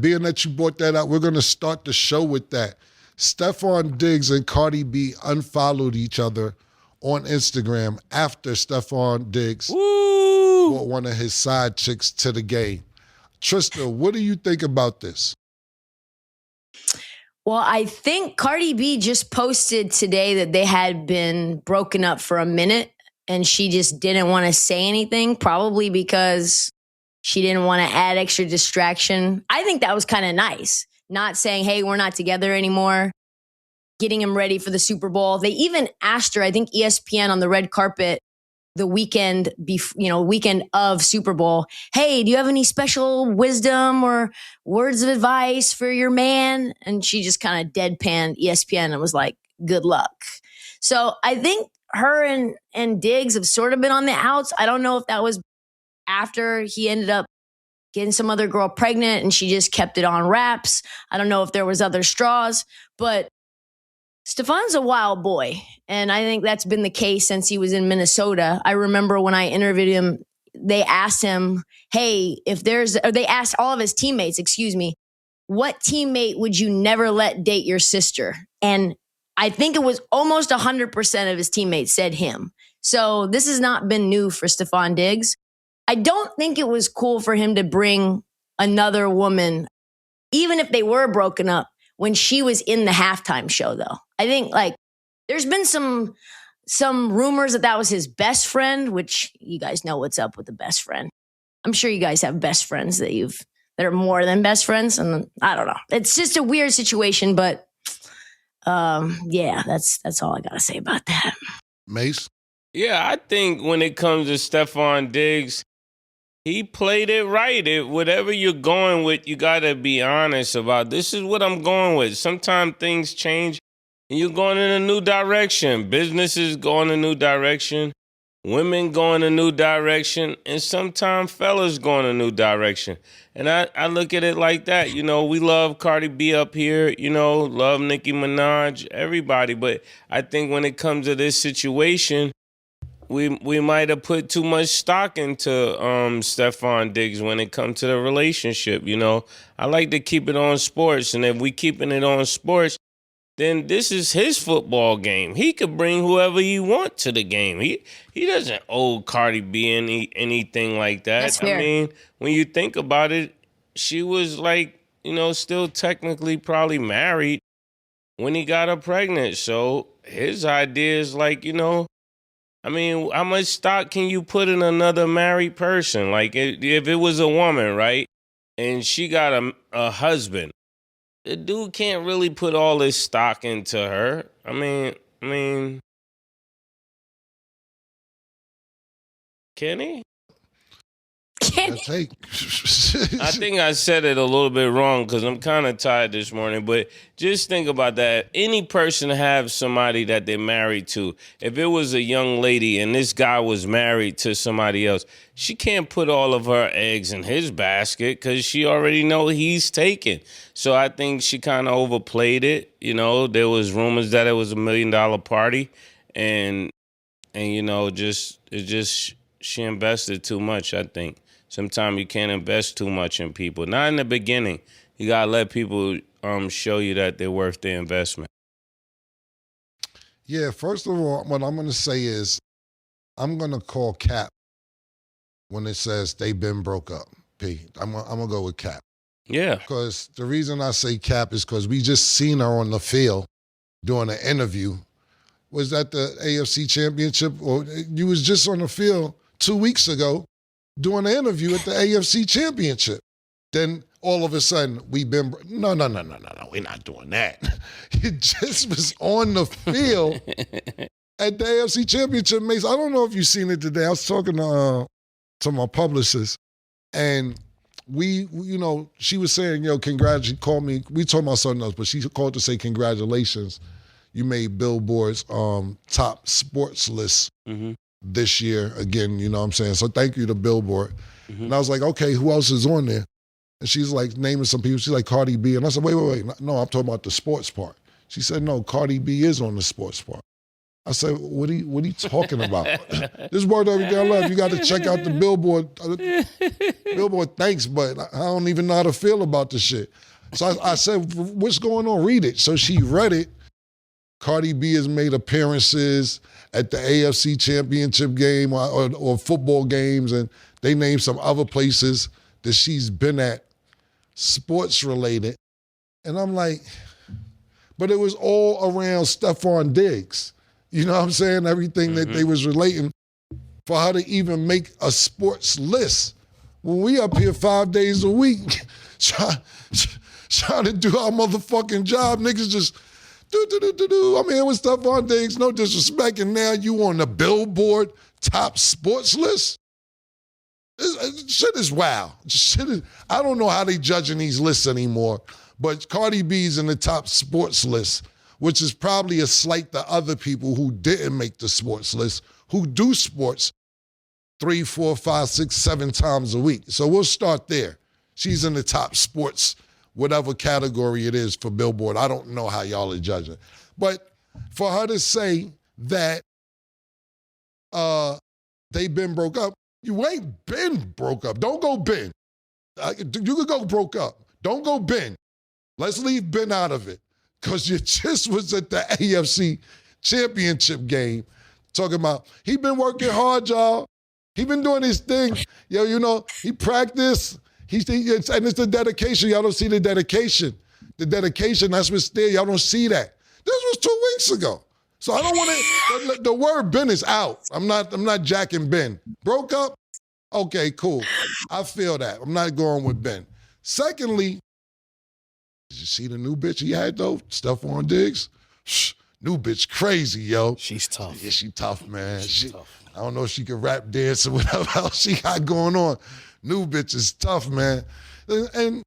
Being that you brought that out, we're going to start the show with that. Stefon Diggs and Cardi B unfollowed each other on Instagram after Stefon Diggs brought one of his side chicks to the game. Trista, what do you think about this? Well, I think Cardi B just posted today that they had been broken up for a minute and she just didn't want to say anything, probably because she didn't want to add extra distraction. I think that was kind of nice. Not saying, hey, we're not together anymore, getting him ready for the Super Bowl. They even asked her, I think ESPN on the red carpet, the weekend of Super Bowl, hey, do you have any special wisdom or words of advice for your man? And she just kind of deadpanned ESPN and was like, good luck. So I think her and Diggs have sort of been on the outs. I don't know if that was after he ended up getting some other girl pregnant and she just kept it on wraps. I don't know if there was other straws, but Stefon's a wild boy, and I think that's been the case since he was in Minnesota. I remember when I interviewed him, they asked him, hey, they asked all of his teammates, what teammate would you never let date your sister? And I think it was almost 100% of his teammates said him. So this has not been new for Stefon Diggs. I don't think it was cool for him to bring another woman, even if they were broken up, when she was in the halftime show, though. I think there's been some rumors that was his best friend, which you guys know what's up with the best friend. I'm sure you guys have best friends that are more than best friends, and I don't know. It's just a weird situation, but yeah, that's all I gotta say about that. Mase? Yeah, I think when it comes to Stefon Diggs, he played it right. Whatever you're going with, you got to be honest about, this is what I'm going with. Sometimes things change and you're going in a new direction. Businesses go in a new direction. Women go in a new direction. And sometimes fellas go in a new direction. And I look at it like that. You know, we love Cardi B up here. You know, love Nicki Minaj, everybody. But I think when it comes to this situation, we might have put too much stock into Stefon Diggs when it comes to the relationship. You know, I like to keep it on sports, and if we keeping it on sports, then this is his football game. He could bring whoever he want to the game. He doesn't owe Cardi B anything like that. That's fair. I mean, when you think about it, she was still technically probably married when he got her pregnant. So his idea is I mean, how much stock can you put in another married person? Like, if it was a woman, right, and she got a husband, the dude can't really put all his stock into her. I mean, can he? Can he? I think I said it a little bit wrong because I'm kind of tired this morning, but just think about that. Any person have somebody that they're married to. If it was a young lady and this guy was married to somebody else, she can't put all of her eggs in his basket because she already know he's taken. So I think she kind of overplayed it. You know, there was rumors that it was $1 million party, and she invested too much, I think. Sometimes you can't invest too much in people. Not in the beginning. You got to let people show you that they're worth the investment. Yeah, first of all, what I'm going to say is I'm going to call cap when it says they've been broke up. I'm going to go with cap. Yeah. Because the reason I say cap is because we just seen her on the field doing an interview. Was that the AFC Championship? Or you was just on the field 2 weeks ago doing an interview at the AFC Championship. Then all of a sudden, no, we're not doing that. It just was on the field at the AFC Championship. Mase, I don't know if you've seen it today. I was talking to my publicist, and she was saying, she called me. We told my son else, but she called to say congratulations. You made Billboard's top sports list this year again, you know what I'm saying? So thank you to Billboard. And I was like, okay, who else is on there? And she's like naming some people. She's like Cardi B. And I said, wait. No, I'm talking about the sports part. She said, no, Cardi B is on the sports part. I said, what are you talking about? This word every day I love. You got to check out the Billboard. Billboard, thanks, but I don't even know how to feel about this shit. So I said, what's going on? Read it. So she read it. Cardi B has made appearances at the AFC Championship game or football games, and they named some other places that she's been at, sports related. And I'm like, but it was all around Stefon Diggs. You know what I'm saying? Everything that they was relating for her to even make a sports list. When we up here 5 days a week trying to do our motherfucking job, niggas just do. I'm here with Stefon Diggs, no disrespect, and now you on the Billboard top sports list? Shit is wild. I don't know how they judging these lists anymore, but Cardi B's in the top sports list, which is probably a slight to other people who didn't make the sports list, who do sports 3, 4, 5, 6, 7 times a week. So we'll start there. She's in the top sports, whatever category it is for Billboard. I don't know how y'all are judging. But for her to say that they been broke up, you ain't been broke up. Don't go been. You could go broke up. Don't go been. Let's leave Ben out of it. Because you just was at the AFC Championship game talking about, he been working hard, y'all. He been doing his thing. Yo, you know, he practiced. And it's the dedication. Y'all don't see the dedication. The dedication, that's what's there. Y'all don't see that. This was 2 weeks ago. So I don't want to, the word Ben is out. I'm not jacking Ben. Broke up? Okay, cool. I feel that. I'm not going with Ben. Secondly, did you see the new bitch he had, though? Stefon Diggs? New bitch crazy, yo. She's tough. Yeah, she tough, man. She's tough. I don't know if she can rap, dance, or whatever else she got going on. New bitch is tough, man. And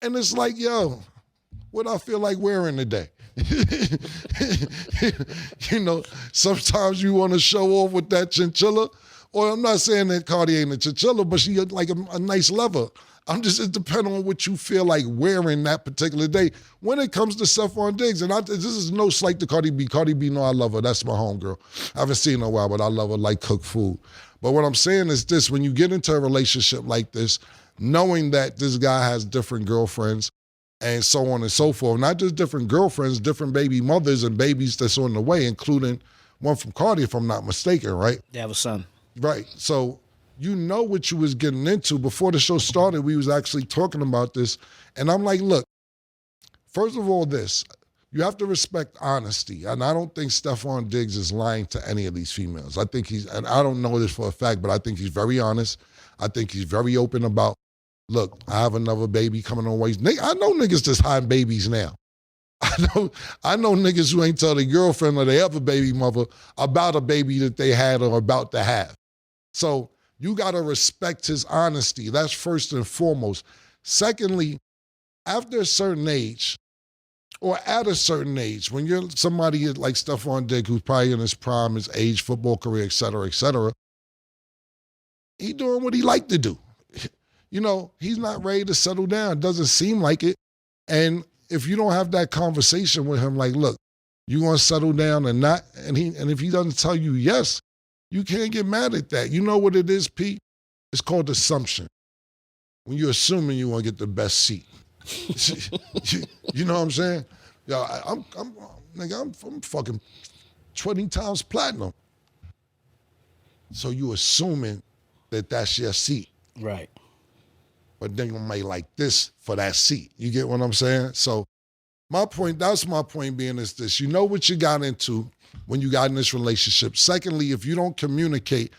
it's like, yo, what I feel like wearing today? You know, sometimes you want to show off with that chinchilla. Or I'm not saying that Cardi ain't a chinchilla, but she like a nice leather. It depends on what you feel like wearing that particular day. When it comes to Stefon Diggs, and this is no slight to Cardi B. Cardi B, no, I love her. That's my homegirl. I haven't seen her in a while, but I love her like cooked food. But what I'm saying is this, when you get into a relationship like this, knowing that this guy has different girlfriends and so on and so forth, not just different girlfriends, different baby mothers and babies that's on the way, including one from Cardi, if I'm not mistaken, right? They have a son. Right. So you know what you was getting into. Before the show started, we was actually talking about this. And I'm like, look, first of all, you have to respect honesty. And I don't think Stefon Diggs is lying to any of these females. I think and I don't know this for a fact, but I think he's very honest. I think he's very open about, look, I have another baby coming on ways. I know niggas that's hiding babies now. I know niggas who ain't tell their girlfriend or their other baby mother about a baby that they had or about to have. So you got to respect his honesty. That's first and foremost. Secondly, after a certain age, or at a certain age, when you're somebody like Stefon Diggs, who's probably in his prime, his age, football career, et cetera, he doing what he like to do. You know, he's not ready to settle down. Doesn't seem like it. And if you don't have that conversation with him, like, look, you gonna settle down or not? And if he doesn't tell you yes, you can't get mad at that. You know what it is, Pete? It's called assumption. When you're assuming you want to get the best seat. You know what I'm saying? Yo, I'm fucking 20 times platinum. So you assuming that that's your seat. Right. But then you may like this for that seat. You get what I'm saying? So that's my point being is this. You know what you got into when you got in this relationship. Secondly, if you don't communicate,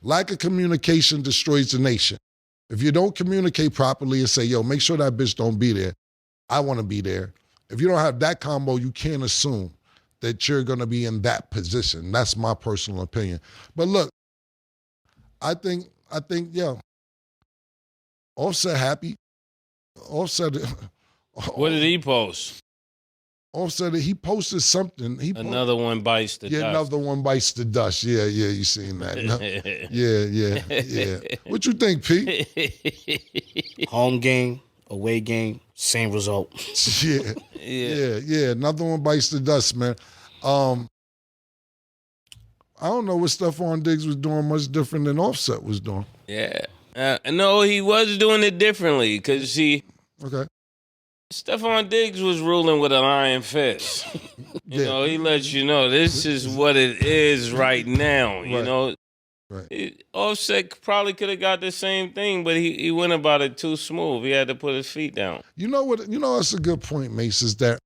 lack of communication destroys the nation. If you don't communicate properly and say, yo, make sure that bitch don't be there. I want to be there. If you don't have that combo, you can't assume that you're going to be in that position. That's my personal opinion. But look, I think, yeah, Offset happy. Offset. What did he post? Offset, he posted something. Another one bites the dust. Yeah, another one bites the dust. Yeah, you seen that. No? Yeah. What you think, Pete? Home game, away game, same result. Yeah. Another one bites the dust, man. I don't know what Stefon Diggs was doing much different than Offset was doing. Yeah. No, he was doing it differently because Okay. Stefon Diggs was ruling with an iron fist. You know, he lets you know this is what it is right now. You know, Offset probably could have got the same thing, but he went about it too smooth. He had to put his feet down. You know what? You know that's a good point, Mase. Is that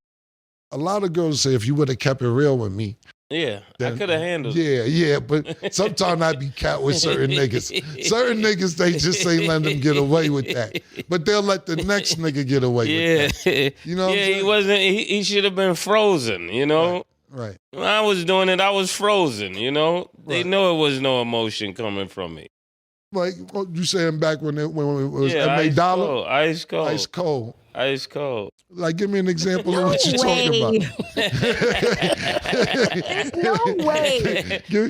a lot of girls say if you would have kept it real with me. Yeah, I could have handled it. Yeah, but sometimes I be cat with certain niggas. Certain niggas, they just ain't letting them get away with that. But they'll let the next nigga get away with that. You know what I'm saying? He wasn't, he should have been frozen, you know? Right. When I was doing it, I was frozen, you know? They know it was no emotion coming from me. Like, what you saying back when it was Yeah, M.A. Dollar? Ice cold. Ice cold. Ice cold. Like, give me an example of what you're talking about. No way. Give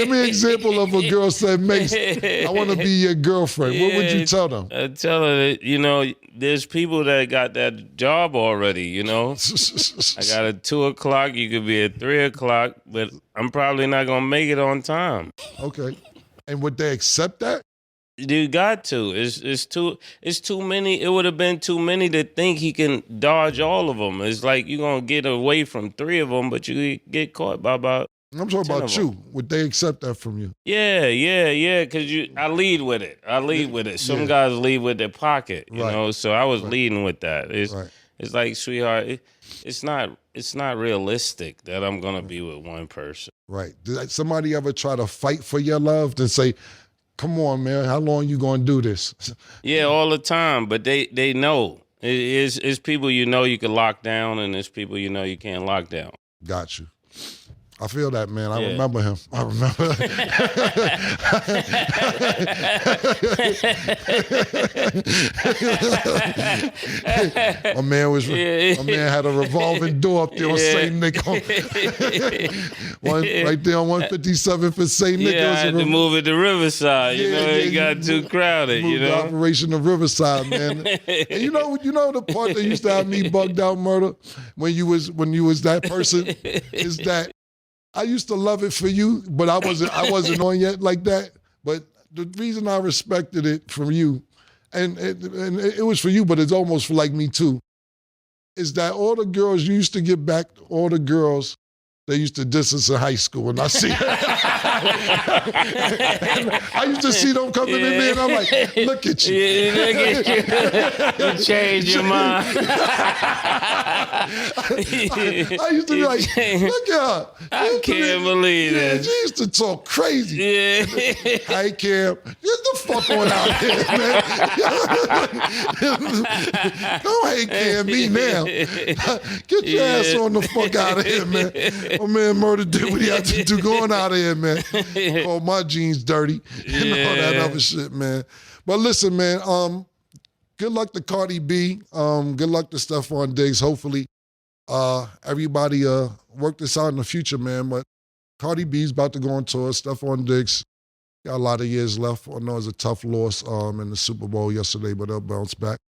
me an example of a girl said, Mase, I want to be your girlfriend. What would you tell them? I tell her that, you know, there's people that got that job already, you know? I got at 2 o'clock. You could be at 3 o'clock, but I'm probably not going to make it on time. Okay. And would they accept that? You got to. It's too many. It would have been too many to think he can dodge all of them. It's like you're going to get away from 3 of them, but you get caught by about I'm talking about you. Would they accept that from you? Yeah, because I lead with it. Some guys lead with their pocket, you know, so I was leading with that. It's like, sweetheart, it's not realistic that I'm going to be with one person. Right. Did somebody ever try to fight for your love and say, come on, man, how long you going to do this? Yeah, all the time, but they know. It's people you know you can lock down, and it's people you know you can't lock down. Got you. I feel that, man. I remember him. I remember. My man had a revolving door up there on St. Nick. Right there on 157th and St. Nick. Yeah, I had to move it to Riverside. You know, it got too crowded. You know, operation of Riverside, man. And you know the part that used to have me bugged out, Murder, when you was that person, is that I used to love it for you, but I wasn't on yet like that. But the reason I respected it from you, and it was for you, but it's almost for like me too, is that all the girls you used to get back, all the girls they used to diss us in high school, and I see. I used to see them coming in there, and I'm like, look at you. You changed your mind. I used to be like, look at her. I can't believe this. She used to talk crazy. Yeah. Hey, Cam, get the fuck on out here, man. Don't hate Cam me now. Get your ass on the fuck out of here, man. My man Murder did what he had to do going out of here, man. Called my jeans dirty and all that other shit, man. But listen, man, good luck to Cardi B. Good luck to Stefon Diggs. Hopefully, everybody work this out in the future, man. But Cardi B's about to go on tour. Stefon Diggs got a lot of years left. I know it's a tough loss in the Super Bowl yesterday, but they'll bounce back.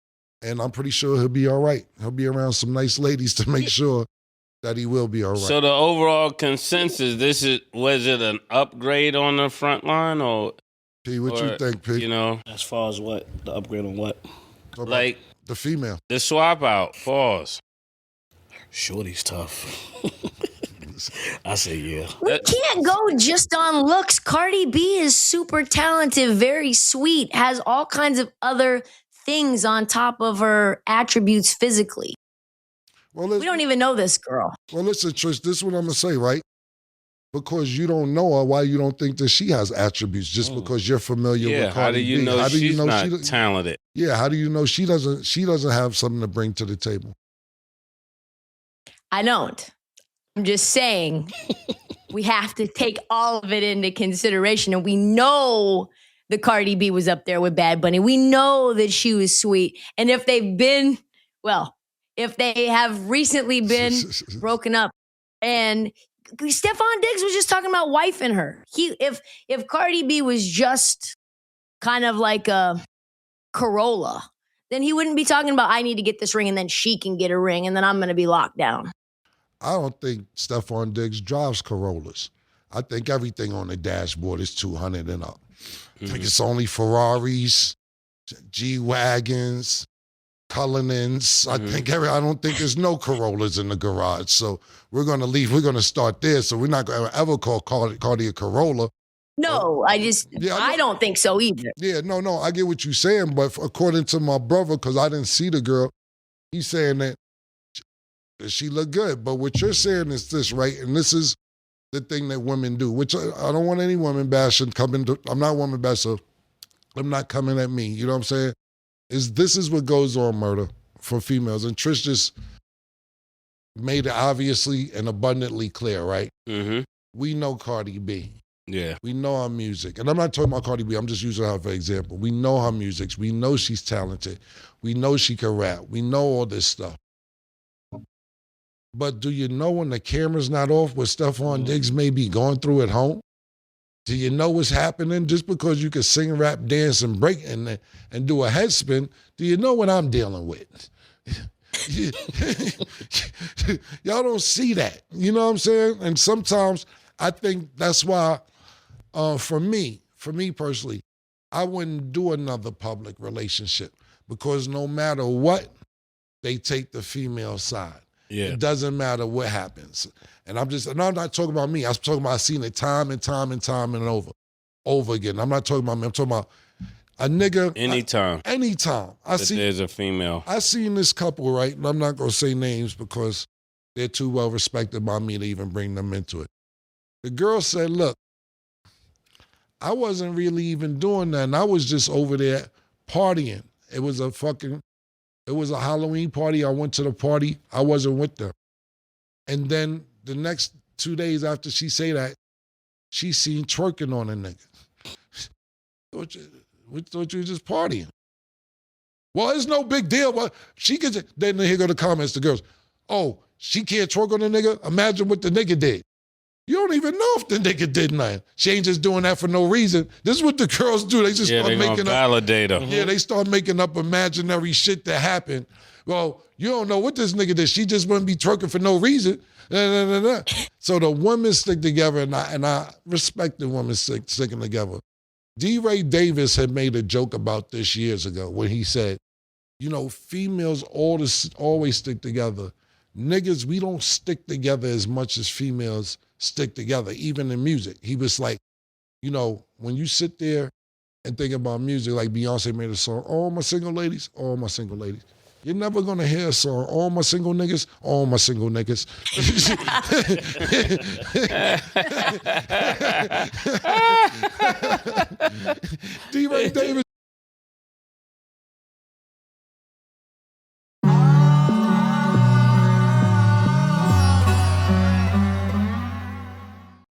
And I'm pretty sure he'll be all right. He'll be around some nice ladies to make sure that he will be all right. So the overall consensus, was it an upgrade on the front line, or P, what you think, P? You know, as far as what the upgrade on what? Like the female, the swap out. Pause. Shorty's tough. I say yeah. We can't go just on looks. Cardi B is super talented, very sweet, has all kinds of other things on top of her attributes physically. Well, we don't even know this girl. Well, listen, Trish, this is what I'm going to say, right? Because you don't know her, why you don't think that she has attributes just because you're familiar with Cardi B. How do you know she's not talented? Yeah, how do you know she doesn't have something to bring to the table? I don't. I'm just saying we have to take all of it into consideration. And we know the Cardi B was up there with Bad Bunny. We know that she was sweet. And if they have recently been broken up, and Stefon Diggs was just talking about wifing her. If Cardi B was just kind of like a Corolla, then he wouldn't be talking about, I need to get this ring and then she can get a ring and then I'm going to be locked down. I don't think Stefon Diggs drives Corollas. I think everything on the dashboard is 200 and up. I think it's only Ferraris, G-Wagons, Cullinans. I don't think there's no Corollas in the garage. So we're gonna leave. We're gonna start there. So we're not gonna ever call Cardi a Corolla. No, I don't think so either. Yeah, no, I get what you're saying, but according to my brother, because I didn't see the girl, he's saying that she looked good. But what you're saying is this, right? And this is the thing that women do, which I don't want any women bashing coming to. I'm not a woman basher. I'm not coming at me. You know what I'm saying? This is what goes on, murder, for females. And Trish just made it obviously and abundantly clear, right? Mm-hmm. We know Cardi B. Yeah. We know her music. And I'm not talking about Cardi B. I'm just using her for example. We know her music. We know she's talented. We know she can rap. We know all this stuff. But do you know when the camera's not off what Stefon Diggs may be going through at home? Do you know what's happening? Just because you can sing, rap, dance, and break and do a head spin, do you know what I'm dealing with? Y'all don't see that. You know what I'm saying? And sometimes I think that's why, for me personally, I wouldn't do another public relationship because no matter what, they take the female side. Yeah. It doesn't matter what happens. And I'm not talking about me. I'm talking about I've seen it time and time and time and over again. I'm not talking about me. I'm talking about a nigga. Anytime. There's a female. I seen this couple, right? And I'm not going to say names because they're too well respected by me to even bring them into it. The girl said, look, I wasn't really even doing that. And I was just over there partying. It was a Halloween party. I went to the party. I wasn't with them. And then the next 2 days after she say that, she seen twerking on a nigga. Thought you were just partying. Well, it's no big deal. But she could. Then here go the comments. The girls. Oh, she can't twerk on a nigga. Imagine what the nigga did. You don't even know if the nigga did nothing. She ain't just doing that for no reason. This is what the girls do. They just start making up. Validate her. Yeah, they start making up imaginary shit that happened. Well, you don't know what this nigga did. She just wouldn't be twerking for no reason. So the women stick together, and I respect the women sticking together. D. Ray Davis had made a joke about this years ago when he said, you know, females always stick together. Niggas, we don't stick together as much as females stick together, even in music. He was like, you know, when you sit there and think about music, like Beyonce made a song, all my single ladies, you're never gonna hear a song, all my single niggas. D. Ray Davis